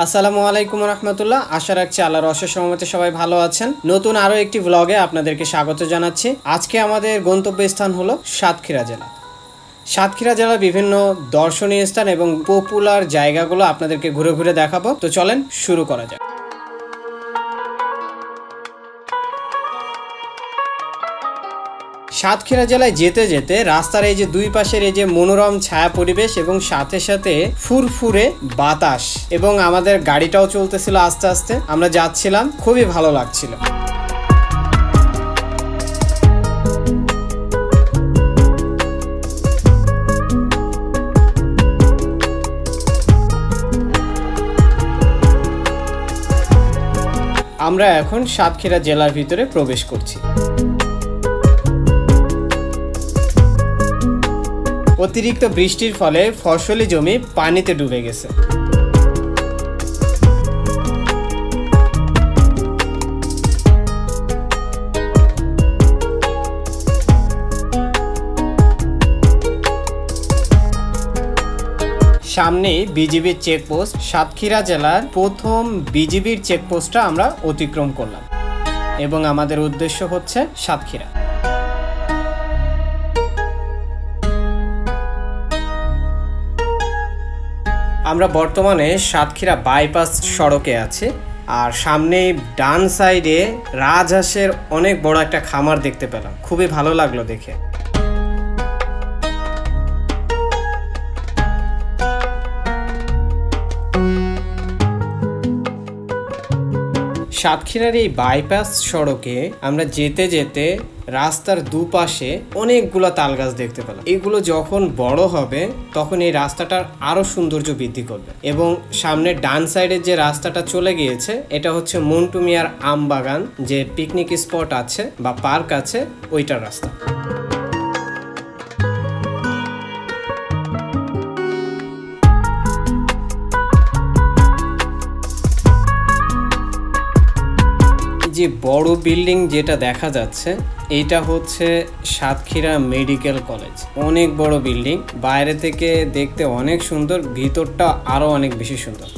আসসালামু আলাইকুম রহমতুল্লাহ। আশা রাখছি আল্লাহর অশেষ রহমতে সবাই ভালো আছেন। নতুন আরও একটি ব্লগে আপনাদেরকে স্বাগত জানাচ্ছি। আজকে আমাদের গন্তব্যস্থান হলো সাতক্ষীরা জেলা। সাতক্ষীরা জেলার বিভিন্ন দর্শনীয় স্থান এবং পপুলার জায়গাগুলো আপনাদেরকে ঘুরে ঘুরে দেখাবো। তো চলেন শুরু করা যাক। সাতক্ষীরা জেলায় যেতে যেতে রাস্তার এই যে দুই পাশের এই যে মনোরম ছায়া পরিবেশ এবং সাথে সাথে ফুরফুরে বাতাস এবং আমাদের গাড়িটাও চলতেছিল আস্তে আস্তে, আমরা যাচ্ছিলাম, খুবই ভালো লাগছিল। আমরা এখন সাতক্ষীরা জেলার ভিতরে প্রবেশ করছি। অতিরিক্ত বৃষ্টির ফলে ফসলি জমি পানিতে ডুবে গেছে। সামনে বিজিবির চেকপোস্ট। সাতক্ষীরা জেলার প্রথম বিজিবির চেকপোস্টটা আমরা অতিক্রম করলাম এবং আমাদের উদ্দেশ্য হচ্ছে সাতক্ষীরা। আমরা বর্তমানে সাতক্ষীরা বাইপাস সড়কে আছি আর সামনে ডান সাইডে রাজহাঁসের অনেক বড় একটা খামার দেখতে পেলাম, খুবই ভালো লাগলো দেখে। সাতক্ষীরার এই বাইপাস সড়কে আমরা যেতে যেতে রাস্তার দুপাশে অনেকগুলো তাল গাছ দেখতে পেলাম। এগুলো যখন বড় হবে তখন এই রাস্তাটার আরো সৌন্দর্য বৃদ্ধি করবে। এবং সামনে ডান সাইডের যে রাস্তাটা চলে গিয়েছে এটা হচ্ছে মন্টু মিয়ার আম বাগান, যে পিকনিক স্পট আছে বা পার্ক আছে, ওইটার রাস্তা। যে বড় বিল্ডিং যেটা দেখা যাচ্ছে এটা হচ্ছে সাতক্ষীরা মেডিকেল কলেজ। অনেক বড় বিল্ডিং, বাইরে থেকে দেখতে অনেক সুন্দর, ভিতরটা আরো অনেক বেশি সুন্দর।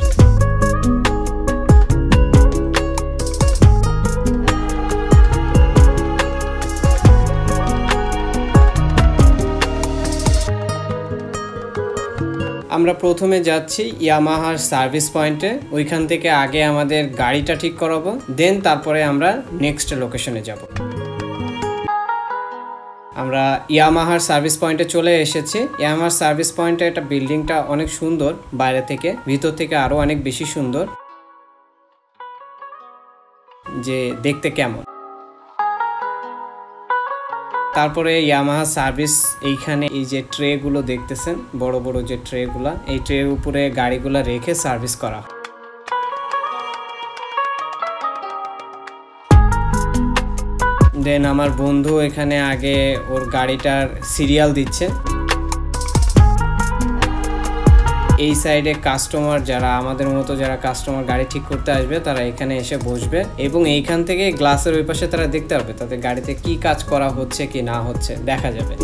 আমরা প্রথমে যাচ্ছি ইয়ামাহার সার্ভিস পয়েন্টে। ওইখান থেকে আগে আমাদের গাড়িটা ঠিক করাবো, দেন তারপরে আমরা নেক্সট লোকেশনে যাব। আমরা ইয়ামাহার সার্ভিস পয়েন্টে চলে এসেছি। ইয়ামাহার সার্ভিস পয়েন্টে একটা বিল্ডিংটা অনেক সুন্দর, বাইরে থেকে ভিতর থেকে আরো অনেক বেশি সুন্দর, যে দেখতে কেমন। তারপরে ইয়ামাহা সার্ভিস, এইখানে এই যে ট্রে গুলো দেখতেছেন, বড় বড় যে ট্রে গুলা, এই ট্রের উপরে গাড়িগুলা রেখে সার্ভিস করা। দেন আমার বন্ধু এখানে আগে ওর গাড়িটার সিরিয়াল দিচ্ছে। এই সাইডে কাস্টমার যারা আমাদের মতো যারা কাস্টমার গাড়ি ঠিক করতে আসবে তারা এখানে এসে বসবে এবং এইখান থেকে গ্লাসের ওই পাশে তারা দেখতে পারবে তাদের গাড়িতে কি কাজ করা হচ্ছে কি না হচ্ছে দেখা যাবে।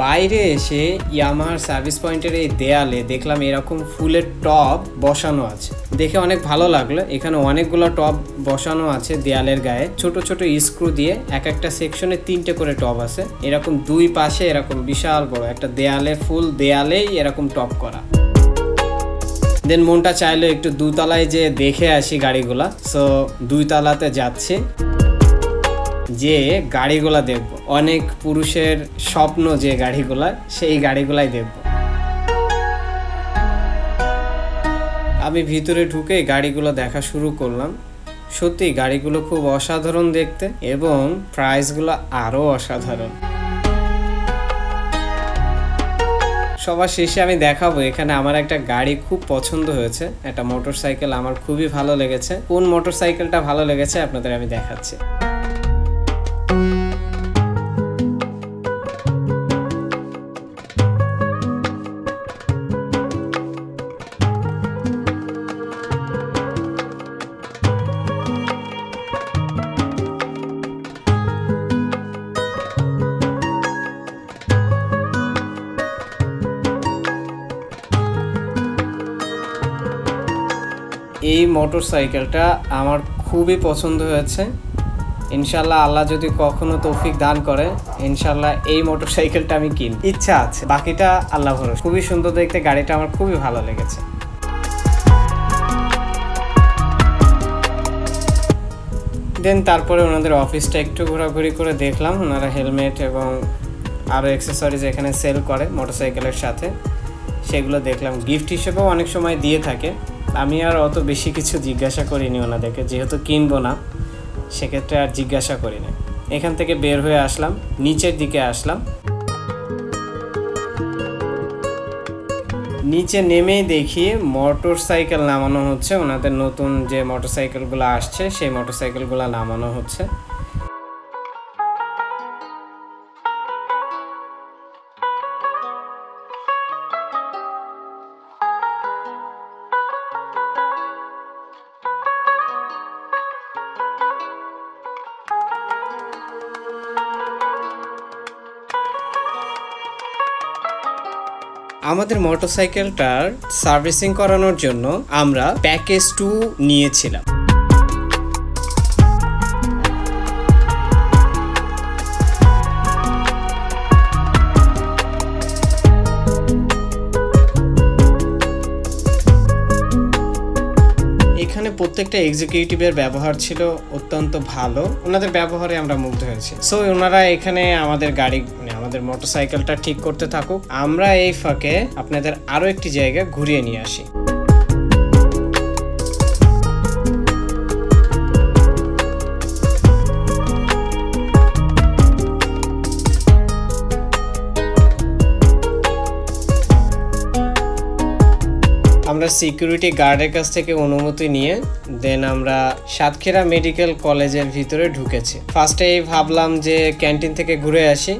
বাইরে এসে ইয়ামাহার সার্ভিস পয়েন্টের এই দেয়ালে দেখলাম এরকম ফুলের টব বসানো আছে, দেখে অনেক ভালো লাগলো। এখানে অনেকগুলো টব বসানো আছে দেয়ালের গায়ে, ছোট ছোট স্ক্রু দিয়ে এক একটা সেকশনে 3টে করে টব আছে। এরকম দুই পাশে এরকম বিশাল বড় একটা দেয়ালে, ফুল দেয়ালেই এরকম টব করা। দেন মনটা চাইলো একটু দুতলায় যে দেখে আসি গাড়িগুলা, সো 2 তলাতে যাচ্ছি, যে গাড়িগুলা দেখব। অনেক পুরুষের স্বপ্ন যে গাড়িগুলা, সেই গাড়িগুলাই দেখব। আমি ভিতরে ঢুকে গাড়িগুলো দেখা শুরু করলাম। সত্যি গাড়িগুলো খুব অসাধারণ দেখতে এবং প্রাইসগুলো আরো অসাধারণ। সবার শেষে আমি দেখাবো এখানে আমার একটা গাড়ি খুব পছন্দ হয়েছে, একটা মোটরসাইকেল আমার খুবই ভালো লেগেছে। কোন মোটরসাইকেলটা ভালো লেগেছে আপনাদের আমি দেখাচ্ছি। মোটরসাইকেলটা আমার খুবই পছন্দ হয়েছে। ইনশাল্লাহ আল্লাহ যদি কখনো তৌফিক দান করে, ইনশাল্লাহ এই মোটরসাইকেলটা আমি কিনব, ইচ্ছা আছে, বাকিটা আল্লাহ ভরসা। খুবই সুন্দর দেখতে, গাড়িটা আমার খুবই ভালো লেগেছে। দেন তারপরে ওনাদের অফিসটা একটু ঘোরাঘুরি করে দেখলাম। ওনারা হেলমেট এবং আরও অ্যাক্সেসরিজ এখানে সেল করে মোটরসাইকেলের সাথে, সেগুলো দেখলাম। গিফট হিসেবেও অনেক সময় দিয়ে থাকে। আমি আর অত বেশি কিছু জিজ্ঞাসা করিনি ওনাদেরকে, যেহেতু কিনবো না সেক্ষেত্রে আর জিজ্ঞাসা করি না। এখান থেকে বের হয়ে আসলাম, নিচের দিকে আসলাম। নিচে নেমেই দেখি মোটরসাইকেল নামানো হচ্ছে। ওনাদের নতুন যে মোটরসাইকেলগুলো আসছে সেই মোটরসাইকেলগুলো নামানো হচ্ছে। আমাদের মোটরসাইকেলটার সার্ভিসিং করানোর জন্য আমরা প্যাকেজ 2 নিয়েছিলাম। এখানে প্রত্যেকটা এক্সিকিউটিভের ব্যবহার ছিল অত্যন্ত ভালো, ওনাদের ব্যবহারে আমরা মুগ্ধ হয়েছি। সো ওনারা এখানে আমাদের গাড়ি আমাদের মোটরসাইকেলটা ঠিক করতে থাকুক, আমরা এই ফাঁকে আপনাদের আরো একটি জায়গা ঘুরিয়ে নিয়ে আসি। আমরা সিকিউরিটি গার্ডের কাছ থেকে অনুমতি নিয়ে দেন আমরা সাতক্ষীরা মেডিকেল কলেজের ভিতরে ঢুকেছি। ফার্স্টেই ভাবলাম যে ক্যান্টিন থেকে ঘুরে আসি,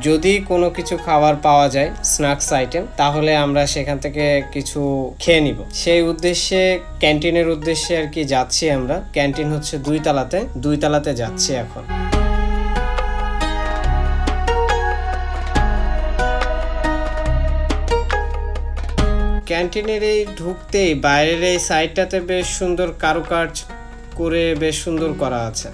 যদি কোনো কিছু খাবার পাওয়া যায় স্ন্যাক্স আইটেম তাহলে আমরা সেখান থেকে কিছু খেয়ে নিব। সেই উদ্দেশ্যে ক্যান্টিনের উদ্দেশ্যে আর কি যাচ্ছি আমরা। ক্যান্টিন হচ্ছে 2 তলাতে যাচ্ছি এখন। ক্যান্টিনের এই ঢুকতেই বাইরের এই সাইডটাতে বেশ সুন্দর কারুকাজ করে বেশ সুন্দর করা আছে।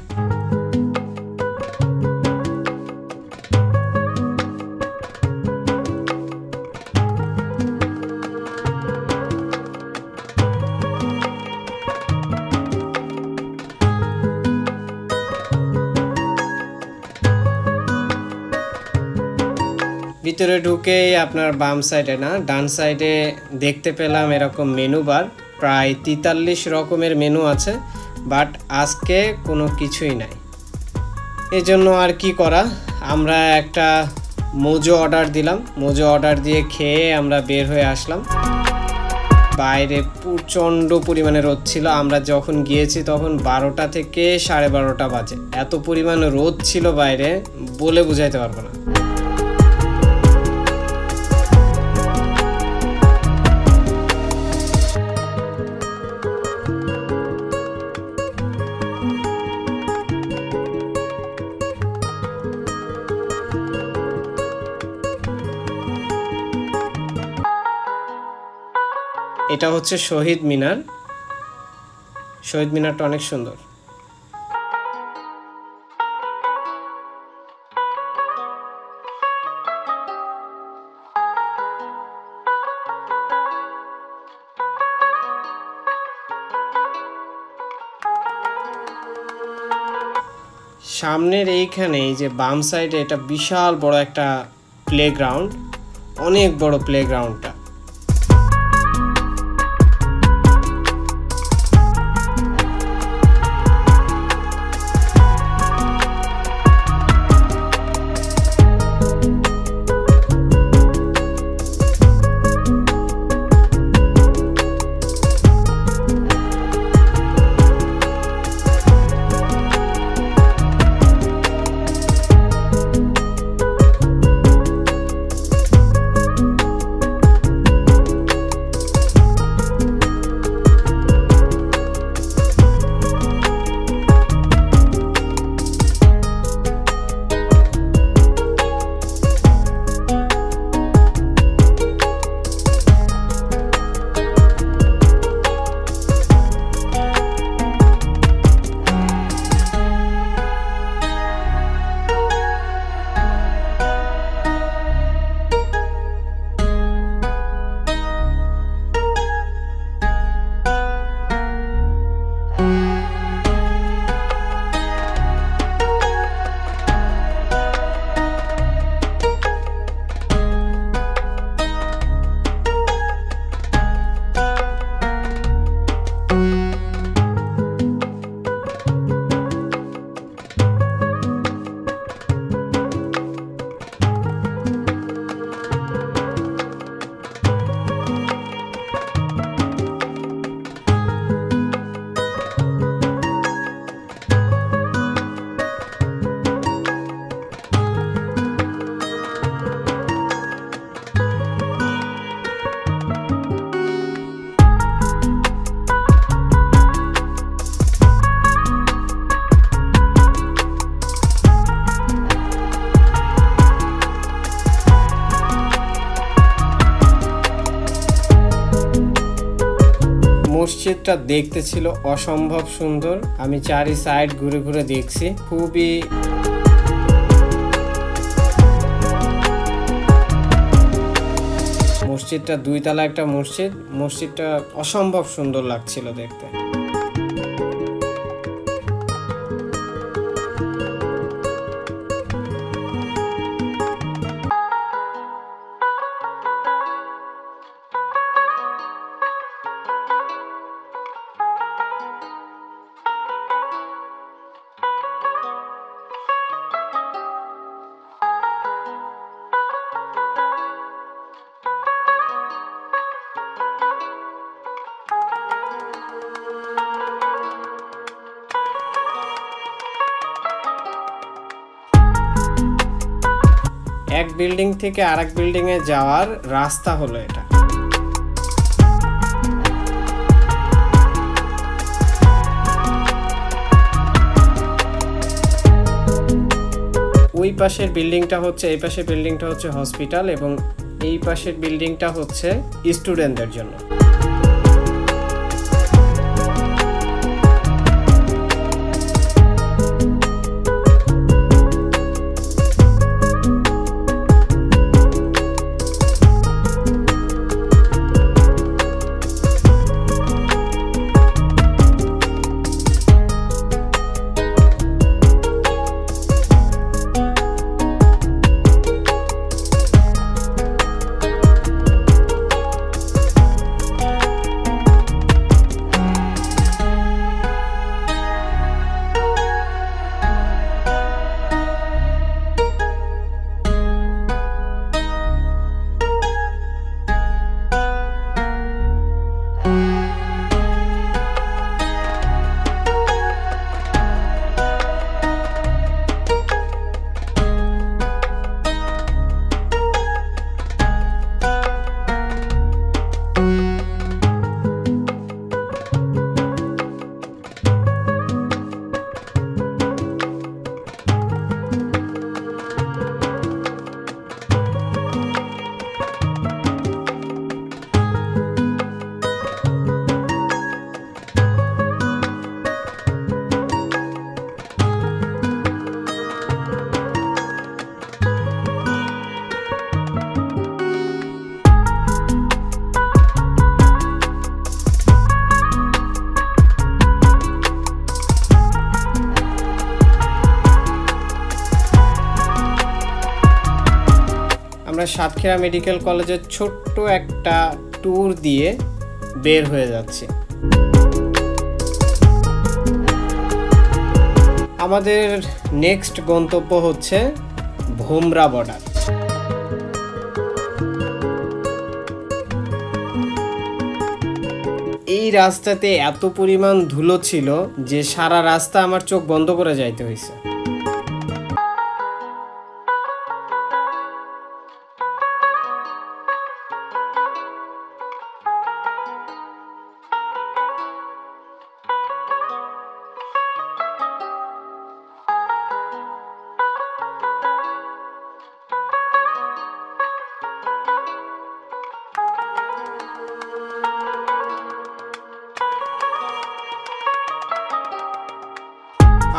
ভিতরে ঢুকেই আপনার বাম সাইডে না ডান সাইডে দেখতে পেলাম এরকম মেনু বার, প্রায় 43 রকমের মেনু আছে, বাট আজকে কোনো কিছুই নাই। এজন্য আর কি করা, আমরা একটা মোজো অর্ডার দিলাম। মোজো অর্ডার দিয়ে খেয়ে আমরা বের হয়ে আসলাম। বাইরে প্রচণ্ড পরিমাণে রোদ ছিল। আমরা যখন গিয়েছি তখন 12টা থেকে 12:30 বাজে। এত পরিমাণে রোদ ছিল বাইরে, বলে বুঝাইতে পারবো না। এটা হচ্ছে শহীদ মিনার। শহীদ মিনারটা অনেক সুন্দর। সামনের এইখানে এই যে বাম সাইডে এটা বিশাল বড় একটা প্লেগ্রাউন্ড, অনেক বড় প্লেগ্রাউন্ডটা। মসজিদটা দেখতে ছিল অসম্ভব সুন্দর। আমি চারি সাইড ঘুরে ঘুরে দেখছি, খুবই মসজিদটা 2 তলা একটা মসজিদ। মসজিদটা অসম্ভব সুন্দর লাগছিল দেখতে। এক বিল্ডিং থেকে আরেক বিল্ডিং এ যাওয়ার রাস্তা হলো এটা। ওই পাশের বিল্ডিংটা হচ্ছে, এই পাশের বিল্ডিংটা হচ্ছে হসপিটাল এবং এই পাশের বিল্ডিংটা হচ্ছে স্টুডেন্টদের জন্য। সাতক্ষীরা মেডিকেল কলেজের ছোট্ট একটা ট্যুর দিয়ে বের হয়ে যাচ্ছে। আমাদের নেক্সট গন্তব্য হচ্ছে ভোমরা বর্ডার। এই রাস্তাতে এত পরিমাণ ধুলো ছিল যে সারা রাস্তা আমার চোখ বন্ধ করে যাইতে হয়েছে।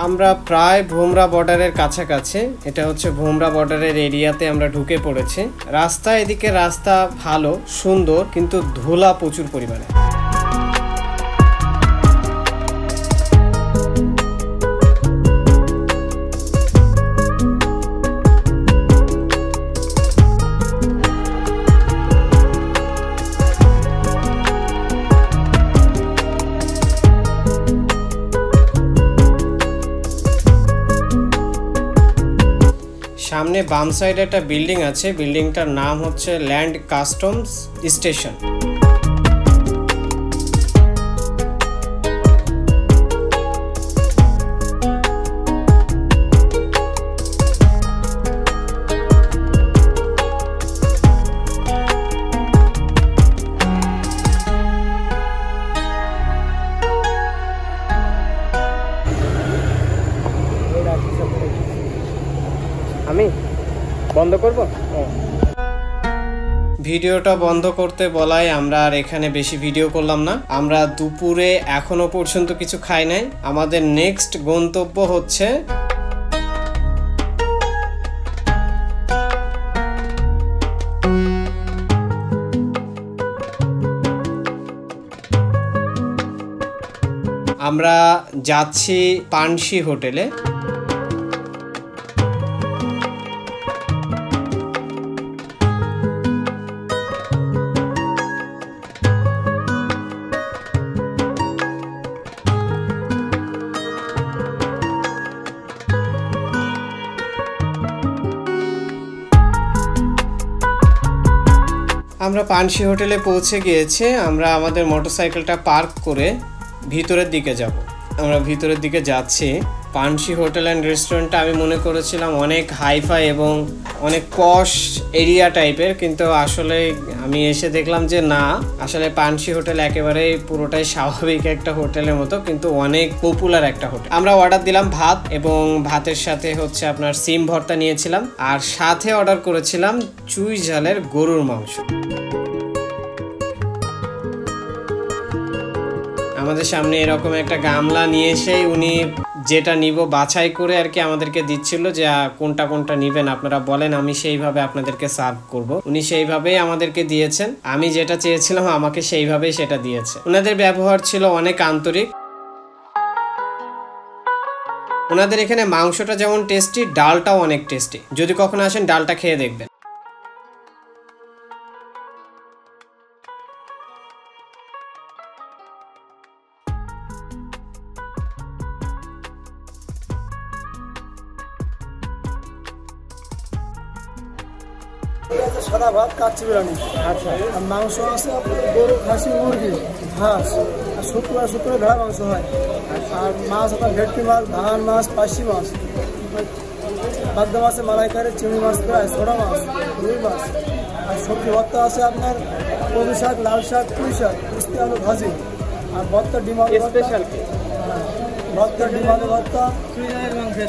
আমরা প্রায় ভোমরা বর্ডারের কাছাকাছি। এটা হচ্ছে ভোমরা বর্ডারের এরিয়াতে আমরা ঢুকে পড়েছি। রাস্তা এদিকে রাস্তা ভালো সুন্দর, কিন্তু ধুলা প্রচুর পরিমাণে। সামনে বাম সাইডে একটা বিল্ডিং আছে, বিল্ডিংটার নাম হচ্ছে ল্যান্ড কাস্টমস স্টেশন। আমি বন্ধ করব। ভিডিওটা বন্ধ করতে বলায় আমরা আর এখানে বেশি ভিডিও করলাম না। আমরা দুপুরে এখনো পর্যন্ত কিছু খাই নাই। আমাদের নেক্সট গন্তব্য হচ্ছে আমরা যাচ্ছি পানসি হোটেলে। আমরা পানসি হোটেলে পৌঁছে গিয়েছি। আমরা আমাদের মোটরসাইকেলটা পার্ক করে ভিতরের দিকে যাব। আমরা ভিতরের দিকে যাচ্ছি। পানসি হোটেল অ্যান্ড রেস্টুরেন্টটা আমি মনে করেছিলাম অনেক হাইফাই এবং অনেক পশ এরিয়া টাইপের, কিন্তু আসলে আমি এসে দেখলাম যে না, আসলে পানসি হোটেল একেবারেই পুরোটাই স্বাভাবিক একটা হোটেলের মতো, কিন্তু অনেক পপুলার একটা হোটেল। আমরা অর্ডার দিলাম ভাত এবং ভাতের সাথে হচ্ছে আপনার সিম ভর্তা নিয়েছিলাম, আর সাথে অর্ডার করেছিলাম চুই ঝালের গরুর মাংস। আমাদের সামনে এরকম একটা গামলা নিয়ে এসেই উনি যেটা নিব বাছাই করে আর কি আমাদেরকে দিচ্ছিল যে কোনটা কোনটা নিবেন আপনারা বলেন, আমি সেইভাবে আপনাদেরকে সার্ভ করব। উনি সেইভাবেই আমাদেরকে দিয়েছেন। আমি যেটা চেয়েছিলাম আমাকে সেইভাবেই সেটা দিয়েছে। ওনাদের ব্যবহার ছিল অনেক আন্তরিক। ওনাদের এখানে মাংসটা যেমন টেস্টি, ডালটাও অনেক টেস্টি। যদি কখনো আসেন ডালটা খেয়ে দেখবেন। সাদা ভাত, কাচ্চি বিরিয়ানি। আচ্ছা, আর মাংস আছে আপনার গরু, খাসি, মুরগি, হাঁস, আর শুক্রবার ভেড়া মাংস হয়। আর মাছ আপনার ভেটকি মাছ, ধান মাছ, পার্শি মাছ, বাগদা মাছে মালাইকারি, চিংড়ি মাছ, প্রায় ছোটা মাছ, রুই মাছ। আর সবজি ভর্তা আছে আপনার কবি শাক, লাল শাক, পুঁই শাক, মিষ্টি আলু ভাজি। আর ভর্তা ডিম আলু স্পেশাল ভর্তা, ডিম আলু ভর্তা,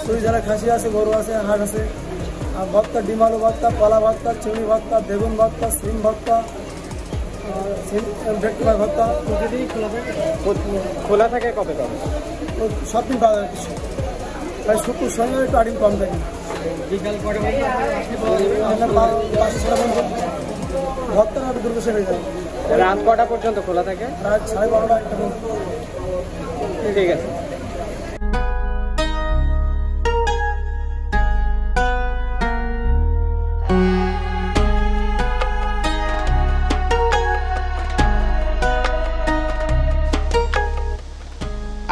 চুই ঝালের খাসি আছে, গরু আছে, হাঁস আছে। আর ভর্তা, ডিম আলু ভর্তা, কলা ভর্তা, চিংড়ি ভর্তা, বেগুন ভর্তা, সিম ভর্তা, ভেটকি মাছ ভর্তা। খোলা থাকে কবে কবে? সব দিন পাওয়া যায়। প্রায় শুক্র শনিবার একটু আডিম কম থাকে। বিকাল পরে ভর্তা না দুর্গ শেষ হয়ে যাবে। রাত কটা পর্যন্ত খোলা থাকে? রাত 12:30 একটা পর্যন্ত। ঠিক আছে।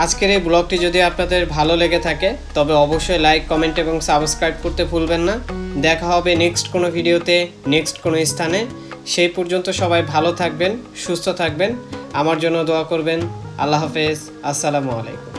আজকের এই ব্লগটি যদি আপনাদের ভালো লেগে থাকে তবে অবশ্যই লাইক, কমেন্ট এবং সাবস্ক্রাইব করতে ভুলবেন না। দেখা হবে নেক্সট কোনো ভিডিওতে, নেক্সট কোনো স্থানে। সেই পর্যন্ত সবাই ভালো থাকবেন, সুস্থ থাকবেন, আমার জন্য দোয়া করবেন। আল্লাহ হাফেজ, আসসালামু আলাইকুম।